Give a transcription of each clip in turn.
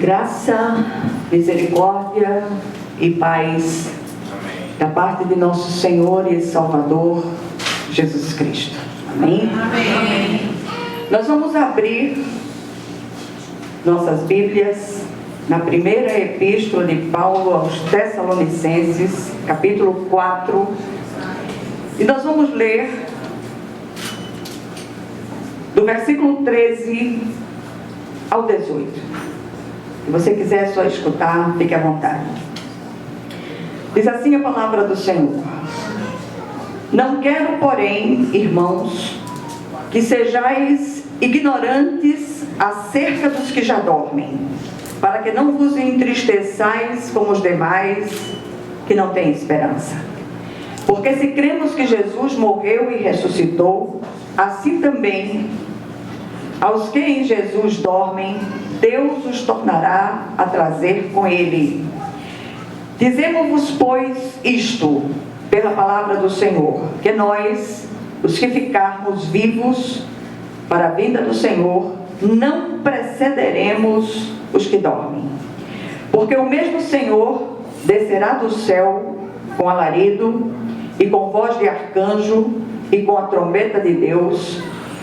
Graça, misericórdia e paz da parte de nosso Senhor e Salvador Jesus Cristo. Amém? Amém. Nós vamos abrir nossas Bíblias na primeira epístola de Paulo aos Tessalonicenses, capítulo 4, e nós vamos ler do versículo 13 ao 18. Se você quiser só escutar, fique à vontade. Diz assim a palavra do Senhor: Não quero, porém, irmãos, que sejais ignorantes acerca dos que já dormem, para que não vos entristeçais como os demais que não têm esperança. Porque se cremos que Jesus morreu e ressuscitou, assim também aos que em Jesus dormem, Deus os tornará a trazer com Ele. Dizemos-vos, pois, isto, pela palavra do Senhor, que nós, os que ficarmos vivos para a vinda do Senhor, não precederemos os que dormem. Porque o mesmo Senhor descerá do céu com alarido, e com voz de arcanjo, e com a trombeta de Deus,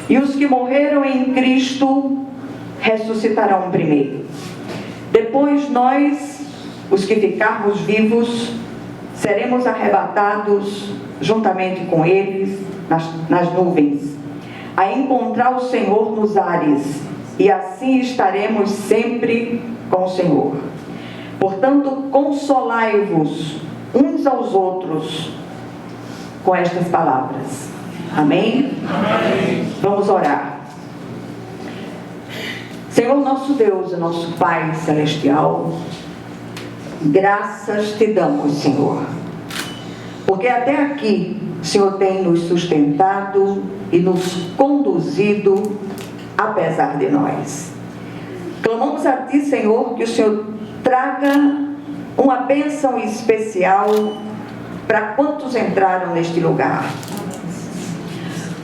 e os que morreram em Cristo ressuscitarão primeiro. Depois nós, os que ficarmos vivos, seremos arrebatados juntamente com eles nas nuvens, a encontrar o Senhor nos ares, e assim estaremos sempre com o Senhor. Portanto, consolai-vos uns aos outros com estas palavras. Amém? Amém. Vamos orar. Senhor nosso Deus e nosso Pai Celestial, graças te damos, Senhor, porque até aqui o Senhor tem nos sustentado e nos conduzido apesar de nós. Clamamos a Ti, Senhor, que o Senhor traga uma bênção especial para quantos entraram neste lugar.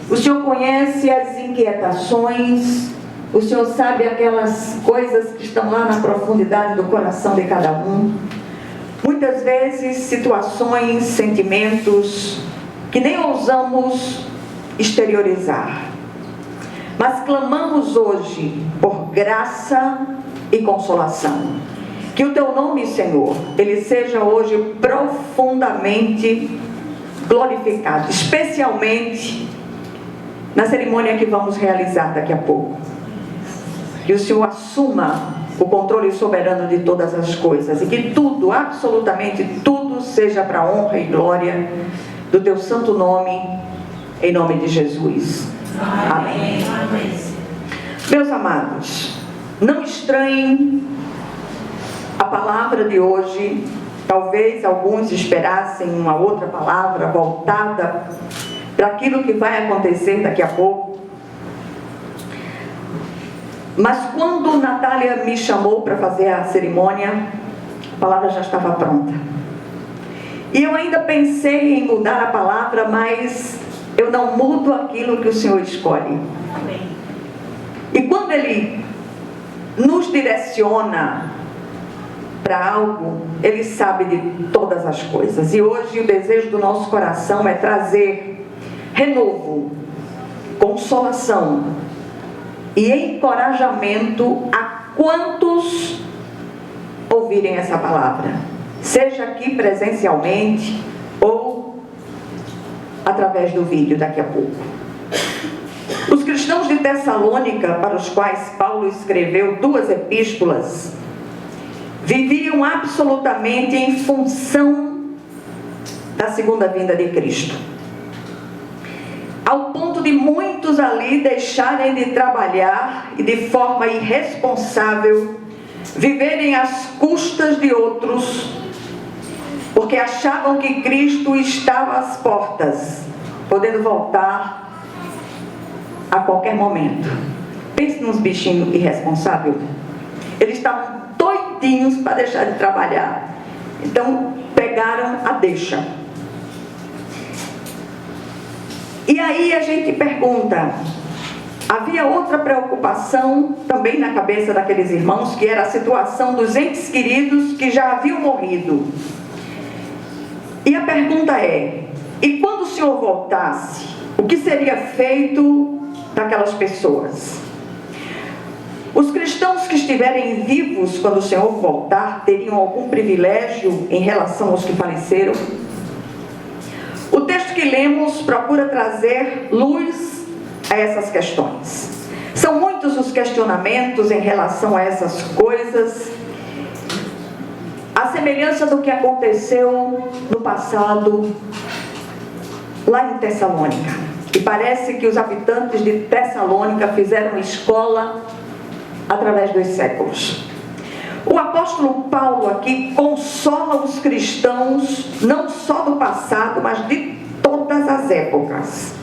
O Senhor conhece as inquietações, o Senhor sabe aquelas coisas que estão lá na profundidade do coração de cada um. Muitas vezes situações, sentimentos que nem ousamos exteriorizar. Mas clamamos hoje por graça e consolação. Que o Teu nome, Senhor, Ele seja hoje profundamente glorificado, especialmente na cerimônia que vamos realizar daqui a pouco. Que o Senhor assuma o controle soberano de todas as coisas e que tudo, absolutamente tudo, seja para a honra e glória do Teu santo nome, em nome de Jesus. Amém. Amém. Meus amados, não estranhem a palavra de hoje. Talvez alguns esperassem uma outra palavra voltada para aquilo que vai acontecer daqui a pouco. Mas quando Natália me chamou para fazer a cerimônia, a palavra já estava pronta. E eu ainda pensei em mudar a palavra, mas eu não mudo aquilo que o Senhor escolhe. Amém. E quando Ele nos direciona para algo, Ele sabe de todas as coisas. E hoje o desejo do nosso coração é trazer renovo, consolação e encorajamento a quantos ouvirem essa palavra, seja aqui presencialmente ou através do vídeo daqui a pouco. Os cristãos de Tessalônica, para os quais Paulo escreveu 2 epístolas, viviam absolutamente em função da segunda vinda de Cristo, ao ponto de muitos ali deixarem de trabalhar e de forma irresponsável viverem às custas de outros, porque achavam que Cristo estava às portas, podendo voltar a qualquer momento. Pense nos bichinhos irresponsáveis. Eles estavam doidinhos para deixar de trabalhar, então pegaram a deixa. E aí a gente pergunta: Havia outra preocupação também na cabeça daqueles irmãos, que era a situação dos entes queridos que já haviam morrido. E a pergunta é: e quando o Senhor voltasse, o que seria feito daquelas pessoas? Os cristãos que estiverem vivos quando o Senhor voltar, teriam algum privilégio em relação aos que faleceram? O texto que lemos procura trazer luz a essas questões. São muitos os questionamentos em relação a essas coisas, a semelhança do que aconteceu no passado lá em Tessalônica. E parece que os habitantes de Tessalônica fizeram escola através dos séculos. O apóstolo Paulo aqui consola os cristãos não só do passado, mas de todas as épocas.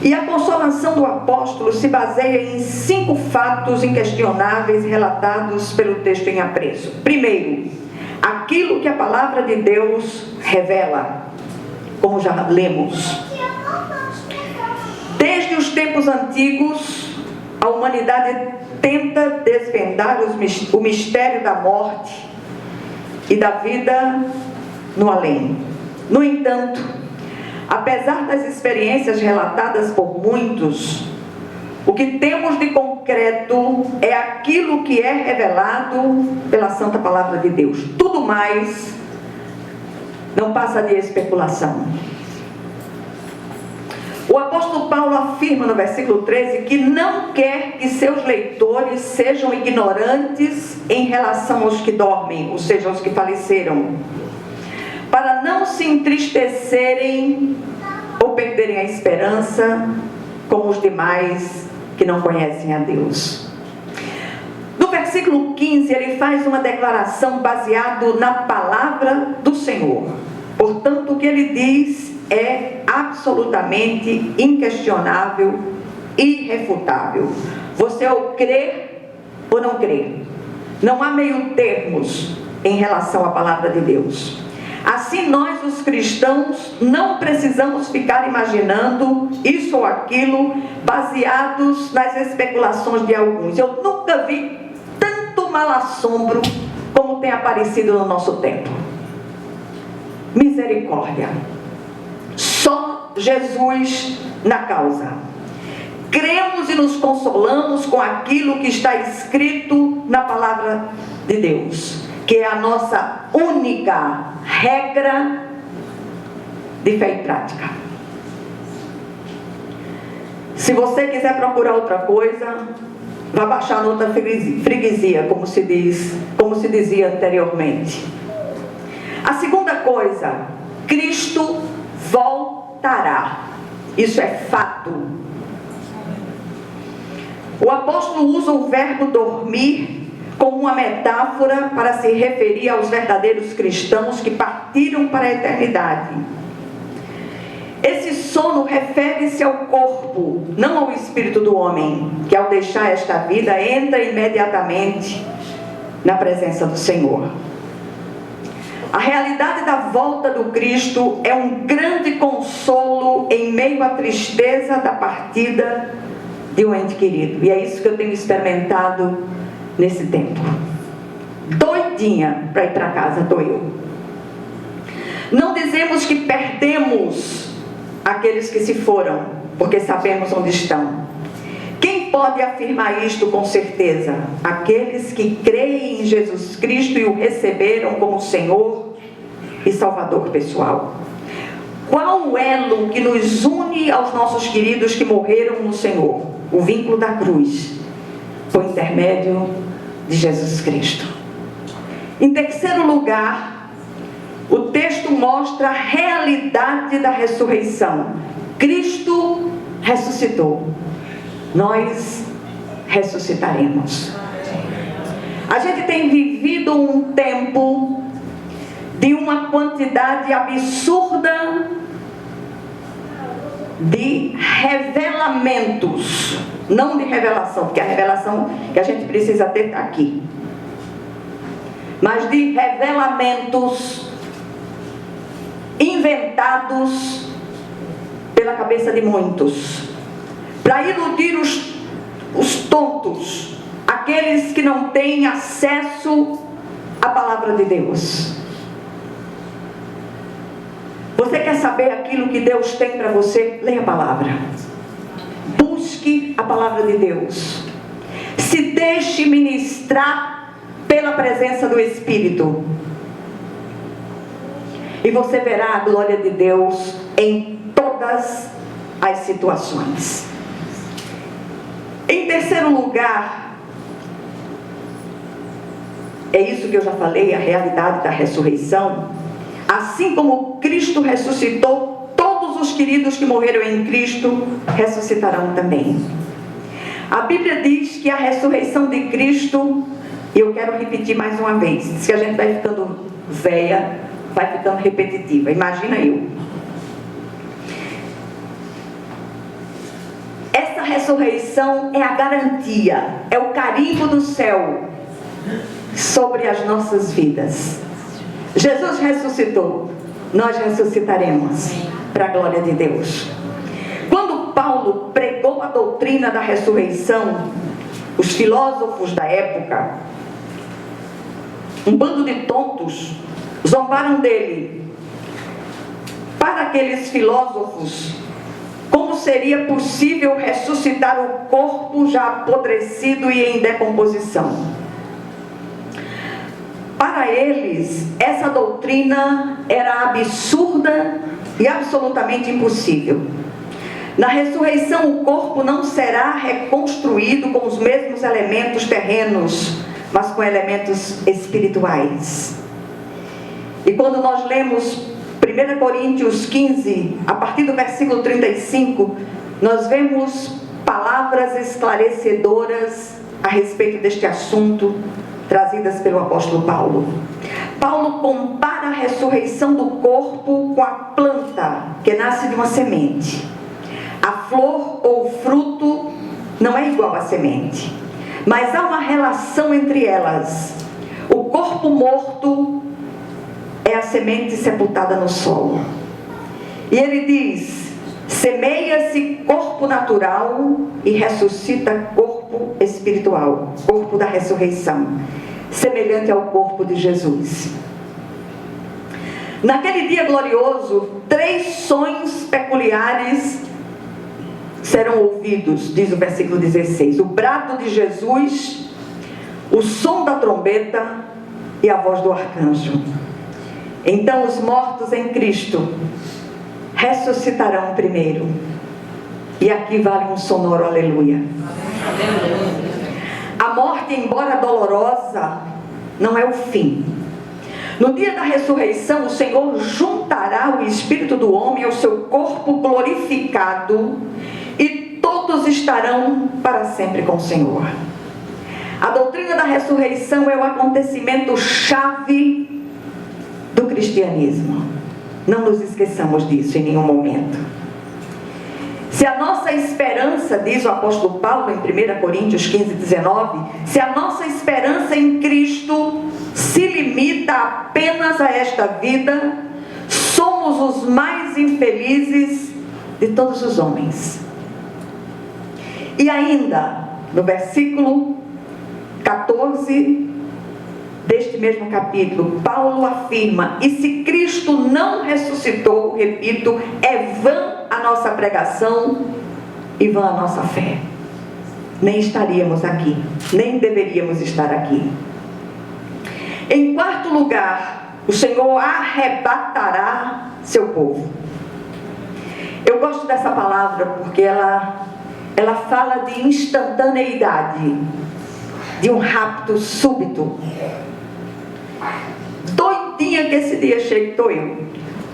E a consolação do apóstolo se baseia em 5 fatos inquestionáveis relatados pelo texto em apreço. Primeiro, aquilo que a palavra de Deus revela, como já lemos. Desde os tempos antigos, a humanidade tenta desvendar o mistério da morte e da vida no além. No entanto, apesar das experiências relatadas por muitos, o que temos de concreto é aquilo que é revelado pela Santa Palavra de Deus. Tudo mais não passa de especulação. O apóstolo Paulo afirma no versículo 13 que não quer que seus leitores sejam ignorantes em relação aos que dormem, ou seja, aos que faleceram, para não se entristecerem ou perderem a esperança como os demais que não conhecem a Deus. No versículo 15, ele faz uma declaração baseada na palavra do Senhor. Portanto, o que ele diz é absolutamente inquestionável, irrefutável. Você ou crê ou não crê. Não há meio termos em relação à palavra de Deus. Assim, nós, os cristãos, não precisamos ficar imaginando isso ou aquilo, baseados nas especulações de alguns. Eu nunca vi tanto mal-assombro como tem aparecido no nosso tempo. Misericórdia. Só Jesus na causa. Cremos e nos consolamos com aquilo que está escrito na palavra de Deus, que é a nossa única regra de fé e prática. Se você quiser procurar outra coisa, vá baixar noutra freguesia, como se dizia anteriormente. A segunda coisa, Cristo voltará. Isso é fato. O apóstolo usa o verbo dormir como uma metáfora para se referir aos verdadeiros cristãos que partiram para a eternidade. Esse sono refere-se ao corpo, não ao espírito do homem, que ao deixar esta vida entra imediatamente na presença do Senhor. A realidade da volta do Cristo é um grande consolo em meio à tristeza da partida de um ente querido. E é isso que eu tenho experimentado nesse tempo. Doidinha para ir para casa, estou eu. Não dizemos que perdemos aqueles que se foram, porque sabemos onde estão. Quem pode afirmar isto com certeza? Aqueles que creem em Jesus Cristo e o receberam como Senhor e Salvador pessoal. Qual o elo que nos une aos nossos queridos que morreram no Senhor? O vínculo da cruz, por intermédio de Jesus Cristo. Em terceiro lugar, o texto mostra a realidade da ressurreição. Cristo ressuscitou. Nós ressuscitaremos. A gente tem vivido um tempo de uma quantidade absurda de revelamentos, não de revelação, porque a revelação que a gente precisa ter está aqui, mas de revelamentos inventados pela cabeça de muitos, para iludir os tontos, aqueles que não têm acesso à palavra de Deus. Você quer saber aquilo que Deus tem para você? Leia a palavra. Busque a palavra de Deus. Se deixe ministrar pela presença do Espírito. E você verá a glória de Deus em todas as situações. Em terceiro lugar, é isso que eu já falei, a realidade da ressurreição. Assim como Cristo ressuscitou, todos os queridos que morreram em Cristo ressuscitarão também. A Bíblia diz que a ressurreição de Cristo, e eu quero repetir mais uma vez, diz que a gente vai ficando velha, vai ficando repetitiva. Imagina eu. Essa ressurreição é a garantia, é o carimbo do céu sobre as nossas vidas. Jesus ressuscitou, nós ressuscitaremos para a glória de Deus. Quando Paulo pregou a doutrina da ressurreição, os filósofos da época, um bando de tontos, zombaram dele. Para aqueles filósofos, como seria possível ressuscitar o corpo já apodrecido e em decomposição? Para eles, essa doutrina era absurda e absolutamente impossível. Na ressurreição, o corpo não será reconstruído com os mesmos elementos terrenos, mas com elementos espirituais. E quando nós lemos 1 Coríntios 15, a partir do versículo 35, nós vemos palavras esclarecedoras a respeito deste assunto, trazidas pelo apóstolo Paulo. Paulo compara a ressurreição do corpo com a planta que nasce de uma semente. A flor ou o fruto não é igual à semente, mas há uma relação entre elas. O corpo morto é a semente sepultada no solo. E ele diz: semeia-se corpo natural e ressuscita corpo espiritual, corpo da ressurreição, semelhante ao corpo de Jesus. Naquele dia glorioso, 3 sons peculiares serão ouvidos, diz o versículo 16: o brado de Jesus, o som da trombeta e a voz do arcanjo. Então os mortos em Cristo ressuscitarão primeiro. E aqui vale um sonoro aleluia. A morte, embora dolorosa, não é o fim. No dia da ressurreição, o Senhor juntará o espírito do homem ao seu corpo glorificado e todos estarão para sempre com o Senhor. A doutrina da ressurreição é o acontecimento chave do cristianismo. Não nos esqueçamos disso em nenhum momento. Se a nossa esperança, diz o apóstolo Paulo em 1 Coríntios 15, 19, se a nossa esperança em Cristo se limita apenas a esta vida, somos os mais infelizes de todos os homens. E ainda, no versículo 14 deste mesmo capítulo, Paulo afirma: e se Cristo não ressuscitou, repito, é vã a nossa pregação e vã a nossa fé. Nem estaríamos aqui, nem deveríamos estar aqui. Em quarto lugar, o Senhor arrebatará seu povo. Eu gosto dessa palavra porque ela fala de instantaneidade, de um rapto súbito. Doidinha que esse dia chegue, estou eu.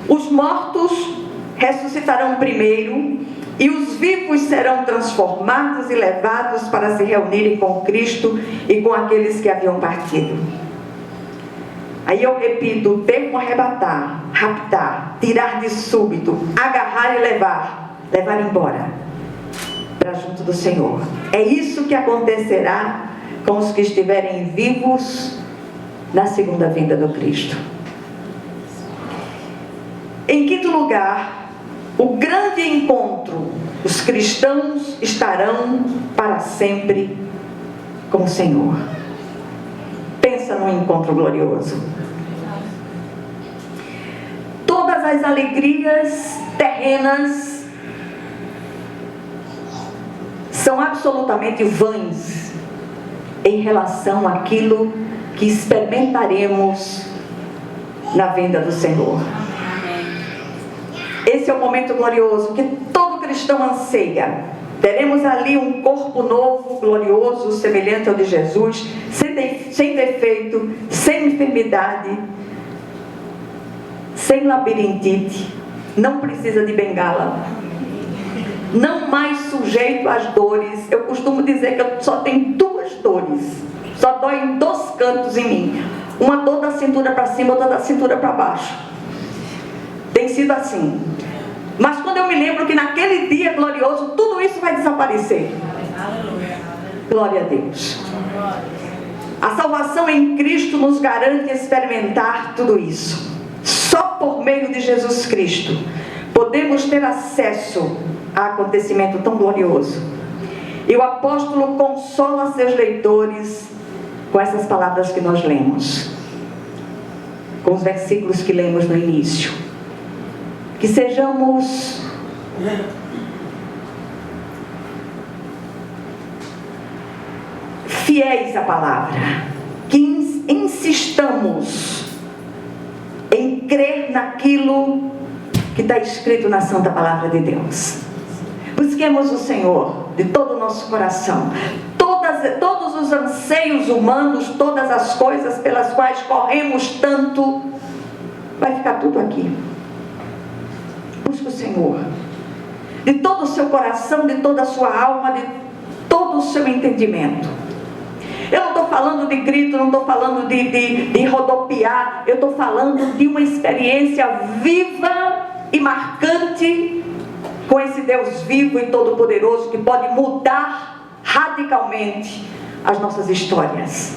Os mortos ressuscitarão primeiro e os vivos serão transformados e levados para se reunirem com Cristo e com aqueles que haviam partido. Aí eu repito, o termo arrebatar, raptar, tirar de súbito, agarrar e levar embora para junto do Senhor. É isso que acontecerá com os que estiverem vivos na segunda vinda do Cristo. Em quinto lugar, o grande encontro os cristãos estarão para sempre com o Senhor. Pensa num encontro glorioso. Todas as alegrias terrenas são absolutamente vãs em relação àquilo que experimentaremos na vinda do Senhor. Esse é o momento glorioso que todo cristão anseia. Teremos ali um corpo novo, glorioso, semelhante ao de Jesus, sem defeito, sem enfermidade, sem labirintite, não precisa de bengala, não mais sujeito às dores. Eu costumo dizer que eu só tenho duas dores, só dói em dois cantos em mim, uma dor da cintura para cima, outra da cintura para baixo. Tem sido assim. Mas quando eu me lembro que naquele dia glorioso tudo isso vai desaparecer. Glória a Deus. A salvação em Cristo nos garante experimentar tudo isso. Só por meio de Jesus Cristo podemos ter acesso a acontecimento tão glorioso. E o apóstolo consola seus leitores com essas palavras que nós lemos, com os versículos que lemos no início. Que sejamos fiéis à palavra, que insistamos em crer naquilo que está escrito na Santa Palavra de Deus. Busquemos o Senhor de todo o nosso coração. Todos os anseios humanos, todas as coisas pelas quais corremos tanto, vai ficar tudo aqui. Busque o Senhor de todo o seu coração, de toda a sua alma, de todo o seu entendimento. Eu não estou falando de grito, não estou falando de rodopiar. Eu estou falando de uma experiência viva e marcante com esse Deus vivo e todo-poderoso que pode mudar radicalmente as nossas histórias.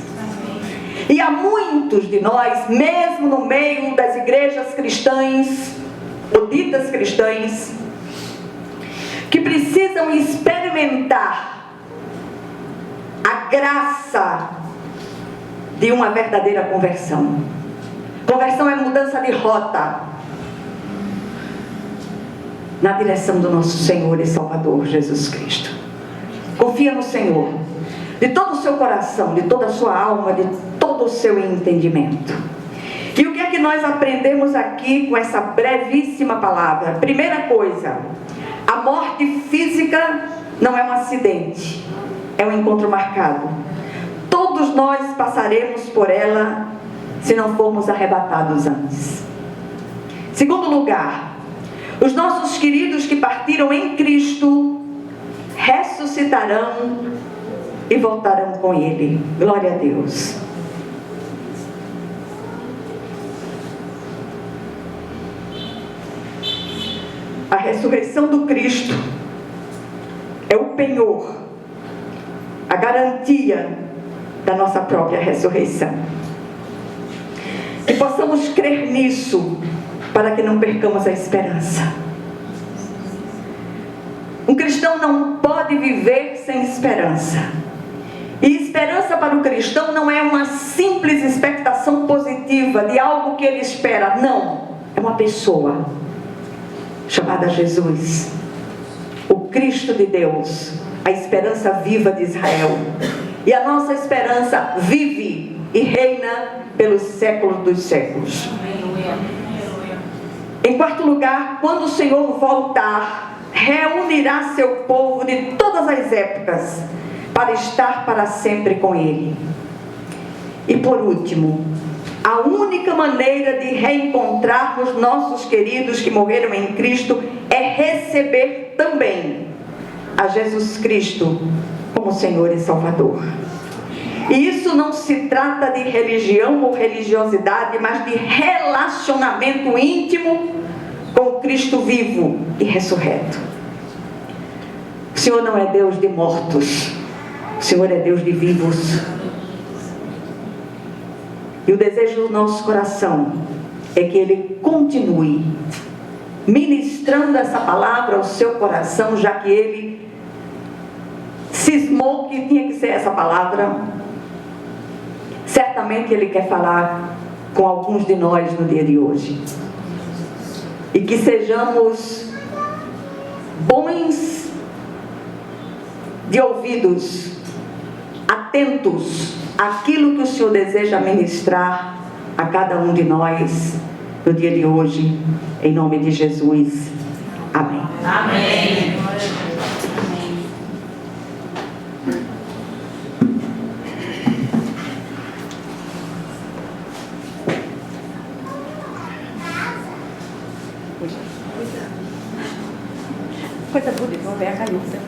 E há muitos de nós, mesmo no meio das igrejas cristãs, ou ditas cristãs, que precisam experimentar a graça de uma verdadeira conversão. Conversão é mudança de rota na direção do nosso Senhor e Salvador Jesus Cristo. Confia no Senhor de todo o seu coração, de toda a sua alma, de todo o seu entendimento. E o que é que nós aprendemos aqui com essa brevíssima palavra? Primeira coisa, a morte física não é um acidente, é um encontro marcado. Todos nós passaremos por ela se não formos arrebatados antes. Segundo lugar, os nossos queridos que partiram em Cristo ressuscitarão e voltarão com Ele. Glória a Deus. A ressurreição do Cristo é o penhor, a garantia da nossa própria ressurreição. Que possamos crer nisso, para que não percamos a esperança. Um cristão não pode viver sem esperança. E esperança para o cristão não é uma simples expectação positiva de algo que ele espera. Não, é uma pessoa chamada Jesus, o Cristo de Deus, a esperança viva de Israel. E a nossa esperança vive e reina pelos séculos dos séculos. Em quarto lugar, quando o Senhor voltar, reunirá seu povo de todas as épocas para estar para sempre com Ele. E por último, a única maneira de reencontrarmos nossos queridos que morreram em Cristo é receber também a Jesus Cristo como Senhor e Salvador. E isso não se trata de religião ou religiosidade, mas de relacionamento íntimo com o Cristo vivo e ressurreto. O Senhor não é Deus de mortos, o Senhor é Deus de vivos. E o desejo do nosso coração é que Ele continue ministrando essa palavra ao seu coração, já que ele cismou que tinha que ser essa palavra. Certamente ele quer falar com alguns de nós no dia de hoje. E que sejamos bons de ouvidos, atentos àquilo que o Senhor deseja ministrar a cada um de nós no dia de hoje, em nome de Jesus. Amém. Amém. Coisa bonita, vamos ver a caneta.